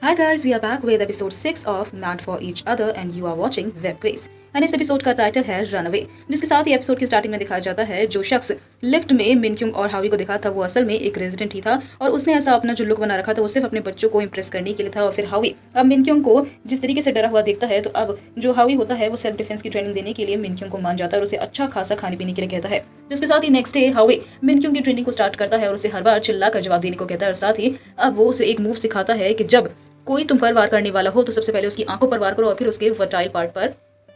Hi guys, we are back with episode 6 of Mad for Each Other and you are watching Web Grace. And इस episode का title है runaway, जिसके साथ ही episode की starting में दिखाया जाता है जो शख्स लिफ्ट में मिनक्युंग और हावी को दिखा था वो असल में एक रेजिडेंट ही था और उसने ऐसा अपना जो लुक बना रखा था वो सिर्फ अपने बच्चों को इंप्रेस करने के लिए था। और फिर हावी अब मिनक्युंग को जिस तरीके से डरा हुआ देखता है तो अब जो हावी होता है वो सेल्फ डिफेंस की ट्रेनिंग देने के लिए मिनक्युंग को मान जाता है और उसे अच्छा खासा खाने पीने के लिए कहता है। जिसके साथ ही नेक्स्ट डे हावी मिनक्युंग की ट्रेनिंग को स्टार्ट करता है और उसे हर बार चिल्ला कर जवाब देने को कहता है और साथ ही अब वो उसे एक मूव सिखाता है कि जब कोई तुम पर वार करने वाला हो तो सबसे पहले उसकी आंखों पर वार करो और फिर उसके वर्टाइल पार्ट पर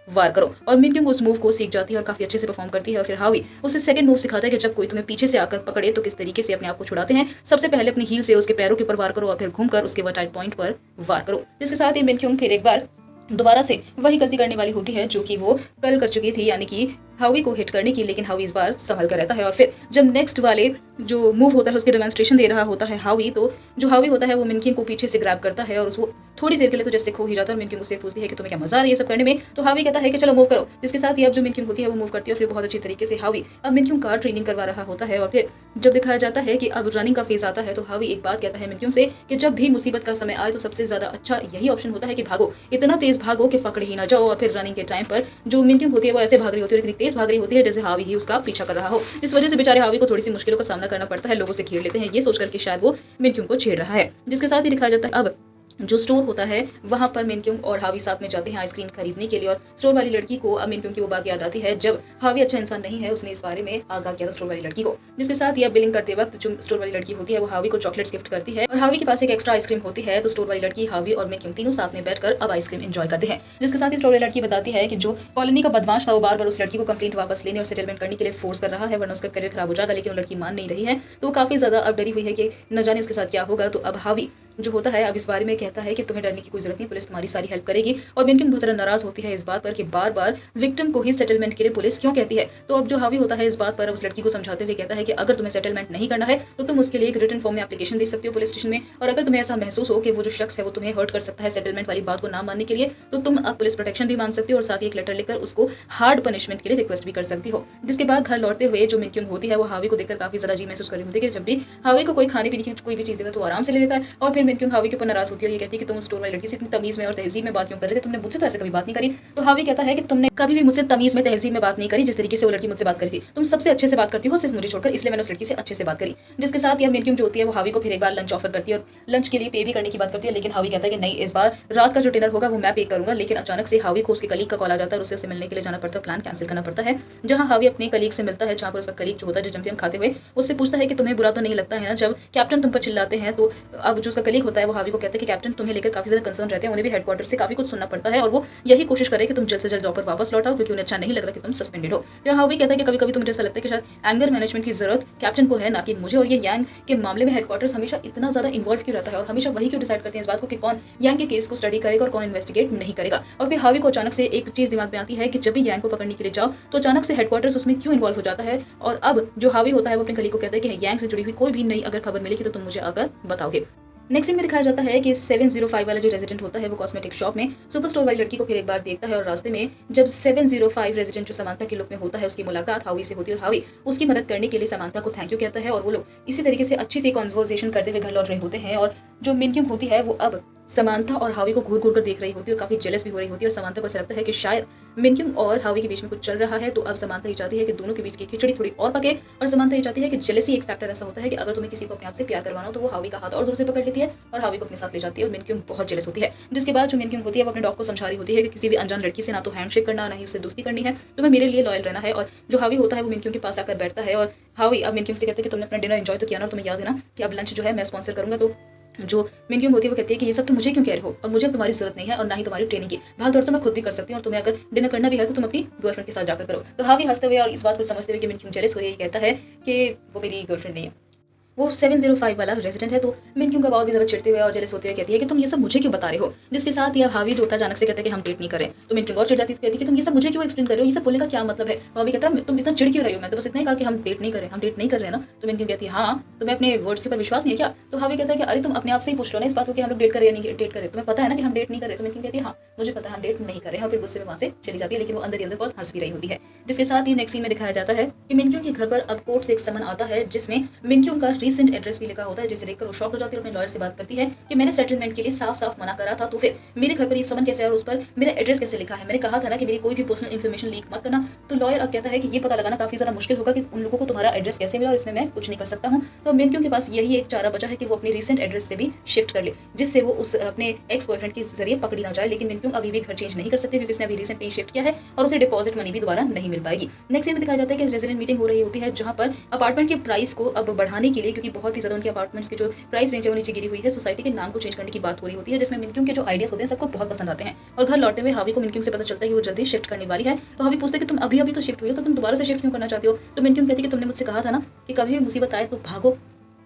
वार करो। और मिनक्युंग उस मूव को सीख जाती है और काफी अच्छे से परफॉर्म करती है। और फिर हावी उसे सेकंड मूव सिखाता है कि जब कोई तुम्हें पीछे से आकर पकड़े तो किस तरीके से अपने आप को छुड़ाते हैं। सबसे पहले अपनी हील से उसके पैरों के ऊपर वार करो और फिर घूमकर उसके वर्टाइल पॉइंट पर वार करो। जिसके साथ ही मिनक्युंग फिर एक बार दोबारा से वही गलती करने वाली होती है जो कि वो कल कर चुकी थी, यानी कि हावी को हिट करने की, लेकिन हावी इस बार संभल कर रहता है। और फिर जब नेक्स्ट वाले जो मूव होता है उसके डेमोन्स्ट्रेशन दे रहा होता है हावी, तो जो हावी होता है वो मिनक्युंग को पीछे से ग्रैब करता है और उसको थोड़ी देर के लिए तो जैसे खो ही जाता है। और मिनक्युंग उससे पूछती है कि तुम्हें क्या मजा आ रहा है ये सब करने में, तो हावी कहता है कि चलो मूव करो। जिसके साथ ही अब जो मिनक्युंग होती है वो मूव करती है और फिर बहुत अच्छी तरीके से हावी अब मिनक्युंग का ट्रेनिंग करवा रहा होता है। और फिर जब दिखाया जाता है कि अब रनिंग का फेज आता है तो हावी एक बात कहता है मिनक्युंग से कि जब भी मुसीबत का समय आए तो सबसे ज्यादा अच्छा यही ऑप्शन होता है कि भागो, इतना तेज भागो कि पकड़ ही ना जाओ। और फिर रनिंग के टाइम पर जो मिनक्युंग होती है वो ऐसे भाग रही होती है, इतनी तेज भाग रही होती है जैसे हावी ही उसका पीछा कर रहा हो। इस वजह से बेचारे हावी को थोड़ी सी मुश्किलों का सामना करना पड़ता है, लोगों से घेर लेते हैं ये सोचकर कि शायद वो मिनक्युंग को छेड़ रहा है। जिसके साथ ही दिखाया जाता है अब जो स्टोर होता है वहां पर मिनक्युंग और हावी साथ में जाते हैं आइसक्रीम खरीदने के लिए। और स्टोर वाली लड़की को अब मिनक्युंग की वो बात याद आती है जब हावी अच्छा इंसान नहीं है, उसने इस बारे में आगाह किया था स्टोर वाली लड़की को। जिसके साथ ही अब बिलिंग करते वक्त जो स्टोर वाली लड़की होती है वो हावी को चॉकलेट्स गिफ्ट करती है और हावी के पास एक एक्स्ट्रा आइसक्रीम होती है। तो स्टोर वाली लड़की, हावी और मिनक्युंग तीनों साथ में बैठकर अब आइसक्रीम एंजॉय करते हैं। जिसके साथ ही स्टोर वाली लड़की बताती है कि जो कॉलोनी का बदमाश था वो बार बार उस लड़की को कंप्लेंट वापस लेने और सेटलमेंट करने के लिए फोर्स कर रहा है, वरना उसका करियर खराब हो जाएगा। लेकिन वो लड़की मान नहीं रही है, तो काफी ज्यादा अब डरी हुई है कि न जाने उसके साथ क्या होगा। तो अब हावी जो होता है अब इस बारे में कहता है कि तुम्हें डरने की कोई जरूरत नहीं, पुलिस तुम्हारी सारी हेल्प करेगी। और मिनक्युंग बहुत ज्यादा नाराज होती है इस बात पर कि बार बार विक्टिम को ही सेटलमेंट के लिए पुलिस क्यों कहती है। तो अब जो हावी होता है इस बात पर उस लड़की को समझाते हुए कहता है कि अगर तुम्हें सेटलमेंट नहीं करना है तो तुम उसके लिए एक रिटन फॉर्म में एप्लीकेशन दे सकती हो पुलिस स्टेशन में। और अगर तुम्हें ऐसा महसूस हो कि वो जो शख्स है वो तुम्हें हर्ट कर सकता है सेटलमेंट वाली बात को ना मानने के लिए, तो तुम अब पुलिस प्रोटेक्शन भी मांग सकती हो और साथ ही एक लेटर लिखकर उसको हार्ड पनिशमेंट के लिए रिक्वेस्ट भी कर सकती हो। जिसके बाद घर लौटते हुए जो मिनक्युंग होती है वो हावी को देखकर काफी ज्यादा जी महसूस कर रही होती है कि जब भी हावी को कोई खाने पीने की कोई भी चीज देता है तो आराम से ले लेता है। और फिर मिनक्युंग हावी के ऊपर नाराज होती है और ये कहती है कि तुम स्टोर वाली लड़की से इतनी तमीज में और तहजीब में बात क्यों कर रहे थे, तुमने मुझसे तो ऐसे कभी बात नहीं करी। तो हावी कहता है कि तुमने कभी भी मुझसे तमीज में तहजीब में बात नहीं करी जिस तरीके से वो लड़की मुझसे बात करी थी, तुम सबसे अच्छे से बात करती हो सिर्फ मुझे छोड़कर, इसलिए मैंने उस लड़की से अच्छे से बात करी। जिसके साथ यह मिनक्युंग जो होती है वो हावी को फिर एक बार लंच ऑफर करती है और लंच के लिए पे भी करने की बात करती है। लेकिन हावी कहता है कि नहीं, इस बार रात का जो डिनर होगा वो मैं पे करूंगा। लेकिन अचानक से हावी को उसके कलीग का कॉल आ जाता है और उसे मिलने के लिए जाना पड़ता है, प्लान कैंसिल करना पड़ता है। जहां हावी अपने कलीग से मिलता है, जहां पर उसका कलीग जो होता है जो चैंपियन खाते हुए उससे पूछता है कि तुम्हें बुरा तो नहीं लगता है ना जब कैप्टन तुम पर चिल्लाते हैं। तो अब जो उसका कलीग होता है वो हावी को कहता है कि कैप्टन तुम्हें लेकर काफी ज्यादा कंसर्न रहते हैं, उन्हें भी हेडक्वार्टर से काफी कुछ सुनना पड़ता है और वो यही कोशिश करे कि तुम जल्द से जल्द जॉब पर वापस लौटाओ क्योंकि उन्हें अच्छा नहीं लग रहा कि तुम सस्पेंडेड हो। तो हावी कहता है कि कभी कभी तुम्हें ऐसा लगता है कि शायद एंगर मैनेजमेंट की जरूरत कैप्टन को है ना कि मुझे, और ये यांग के मामले में हेडक्वार्टर्स हमेशा इतना ज्यादा इन्वॉल्व क्यों रहता है और हमेशा वही क्यों डिसाइड करते हैं इस बात को कि कौन यांग के केस को स्टडी करेगा और कौन इन्वेस्टिगेट नहीं करेगा। और फिर हावी को अचानक से एक चीज दिमाग में आती है कि जब भी यांग को पकड़ने के लिए जाओ तो अचानक से हेडक्वार्टर्स उसमें क्यों इन्वॉल्व हो जाता है। और अब जो हावी होता है वो अपने कलीग को कहता है कि यांग से जुड़ी हुई कोई भी नई अगर खबर मिलेगी तो तुम मुझे आकर बताओगे। नेक्स्ट सीन में दिखाया जाता है कि 705 वाला जो रेजिडेंट होता है वो कॉस्मेटिक शॉप में सुपर स्टोर वाली लड़की को फिर एक बार देखता है और रास्ते में जब 705 रेजिडेंट जो समांता के लुक में होता है उसकी मुलाकात हावी से होती है और हावी उसकी मदद करने के लिए समांता को थैंक यू कहता है। और वो लोग इसी तरीके से अच्छी सी कॉन्वर्सेशन करते हुए घर लौट रहे होते हैं। और जो मिनक्युंग होती है वो अब समांता और हावी को घूर घूर कर देख रही होती है और काफी जेलस भी हो रही होती है। और समांता को ऐसा लगता है कि शायद मिनक्युंग और हावी के बीच में कुछ चल रहा है। तो अब समांता ये चाहती है कि दोनों के बीच की खिचड़ी थोड़ी और पके और समांता ये चाहती है कि जेलसी एक फैक्टर ऐसा होता है कि अगर तुम्हें किसी को अपने आप से प्यार करवाना हो तो वो हावी का हाथ और जोर से पकड़ लेती है और हावी को अपने साथ ले जाती है और मिनक्युंग बहुत जेलस होती है। जिसके बाद जो मिनक्युंग होती है वो अपने डॉग को समझा रही होती है कि किसी भी अनजान लड़की से ना तो हैंडशेक करना ना ही उससे दोस्ती करनी है, तुम्हें मेरे लिए लॉयल रहना है। और जो हावी होता है वो मिनक्युंग के पास आकर बैठता है और हावी अब मिनक्युंग से कहता है कि तुमने अपना डिनर एंजॉय तो किया ना और तुम्हें याद है ना कि अब लंच जो है मैं स्पॉन्सर करूंगा। तो जो मिनक्युंग होती है वो कहती है कि ये सब तुम मुझे क्यों कह रहे हो और मुझे अब तुम्हारी जरूरत नहीं है और ना ही तुम्हारी ट्रेनिंग की, भाग दौड़ तो मैं खुद भी कर सकती हूँ और तुम्हें अगर डिनर करना भी है तो तुम अपनी गर्लफ्रेंड के साथ जाकर करो। तो हावी हंसते हुए और इस बात को समझते हुए कि मिनक्युंग जेलस हो रही है कहता है कि वो मेरी गर्लफ्रेंड नहीं है, वो 705 वाला रेजिडेंट है। तो मिनक्युंग का बाव भी जरा चिढ़ते हुए और जेलस होते हुए कहती है कि तुम ये सब मुझे क्यों बता रहे हो। जिसके साथ यह हावी जो होता है अचानक से कहता है कि हम डेट नहीं करें। तो मिनक्युंग और चिढ़ जाती है, कहती है कि तुम ये सब मुझे क्यों एक्सप्लेन कर रहे हो, ये सब बोलने का क्या मतलब है। हावी कहता है तुम इतना चिढ़ क्यों रही हो, मैं तो बस इतना ही कहा कि हम डेट नहीं करें, हम डेट नहीं कर रहे हैं ना। तो मिनक्युंग कहती है हाँ तुम्हें अपने वर्ड्स के ऊपर विश्वास नहीं है क्या। तो हावी कहता है कि अरे तुम अपने आप से ही पूछ लो ना इस बात को कि हम लोग डेट करें या नहीं डेट करें, तुम्हें पता है ना कि हम डेट नहीं कर रहे। तो मिनक्युंग कहती है हाँ मुझे पता है हम डेट नहीं कर रहे हैं और फिर गुस्से में वहां से चली जाती है, लेकिन वो अंदर ही अंदर बहुत हंस भी रही होती है। जिसके साथ ही नेक्स्ट सीन में दिखाया जाता है कि मिनक्युंग के घर पर अब कोर्ट से एक समन आता है जिसमें मिनक्युंग का रीसेंट एड्रेस भी लिखा होता है, जिसे देखकर वो शॉक हो जाती है और अपने लॉयर से बात करती है कि मैंने सेटलमेंट के लिए साफ साफ मना करा था, तो फिर मेरे घर पर ये समन कैसे है और उस पर मेरा एड्रेस कैसे लिखा है? मैंने कहा था ना कि मेरी कोई भी पर्सनल इन्फॉर्मेशन लीक मत करना। तो लॉयर अब कहता है कि ये पता लगाना काफी ज्यादा मुश्किल होगा कि उन लोगों को तुम्हारा एड्रेस कैसे मिला और इसमें मैं कुछ नहीं कर सकता हूँ। तो मिनक्यूंग के पास यही एक चारा बचा है कि वो अपनी रीसेंट एड्रेस से भी शिफ्ट कर ले, जिससे वो उस अपने एक्स बॉयफ्रेंड के जरिए पकड़ी ना जाए। लेकिन मिनक्यूंग अभी भी घर चेंज नहीं कर सकती क्योंकि उसने अभी रिसेंटली शिफ्ट किया है और उसे डिपॉजिट मनी भी दोबारा नहीं मिल पाएगी। नेक्स्ट सीन में दिखाया जाता है कि रेजिडेंट मीटिंग हो रही होती है, जहां पर अपार्टमेंट के प्राइस को अब बढ़ाने के लिए, क्योंकि बहुत ही ज्यादा उनके अपार्टमेंट्स की जो प्राइस रेंज है वो नीचे गिरी हुई है, सोसाइटी के नाम को चेंज करने की बात हो रही होती है, जिसमें मिनक्यूंग के जो आइडियाज होते हैं सबको बहुत पसंद आते हैं। और घर लौटते हुए हावी को मिनक्यूंग से पता चलता है कि वो जल्दी शिफ्ट करने वाली है। तो हावी पूछते हैं कि तुम अभी तो शिफ्ट हुई हो, तो तुम दोबारा से शिफ्ट क्यों करना चाहती हो? तो मिनक्यूंग कहती है कि तुमने मुझसे कहा था ना कि कभी भी मुसीबत आए तो भागो,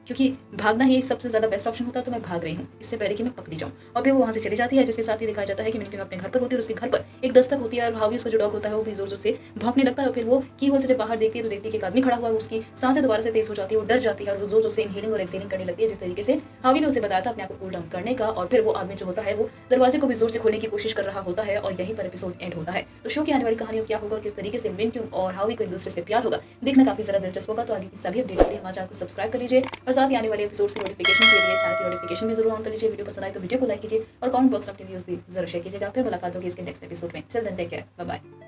क्योंकि भागना ही सबसे ज्यादा बेस्ट ऑप्शन होता है, तो मैं भाग रही हूँ इससे पहले कि मैं पकड़ी जाऊँ। और फिर वो वहाँ से चली जाती है, जिसके साथ ही दिखाया जाता है कि मिनक्यूंग अपने घर पर होती है और उसके घर पर एक दस्तक होती है और हावी उसका जो डॉग होता है वो भी जोर जोर से भौंकने लगता है। और फिर वो की होल से जब बाहर देखती है तो देखती है कि एक आदमी खड़ा हुआ है, उसकी सांसें दोबारा से तेज हो जाती है, वो डर जाती है और वो जोर जोर से इनहेलिंग और एक्सहेलिंग करने लगती है, जिस तरीके से हावी ने उसे बताया था अपने आप को कूल डाउन करने का। और फिर वो आदमी जो होता है वो दरवाजे को भी जोर से खोलने की कोशिश कर रहा होता है और यहीं पर एपिसोड एंड होता है। तो शो की आने वाली कहानी क्या होगा और किस तरीके से मिनक्यूंग और हावी को एक दूसरे से प्यार होगा, देखना काफी ज्यादा दिलचस्प होगा। तो आगे की सभी अपडेट्स के लिए हमारे चैनल को सब्सक्राइब कर लीजिए और साथ ही आने वाले एपिसोड्स की नोटिफिकेशन के लिए चैनल की नोटिफिकेशन भी जरूर ऑन कर लीजिए। वीडियो पसंद आए तो वीडियो को लाइक कीजिए और कमेंट बॉक्स में अपने व्यूज भी जरूर शेयर कीजिएगा। फिर मुलाकात होगी इसके नेक्स्ट एपिसोड में। Till then take care, bye bye.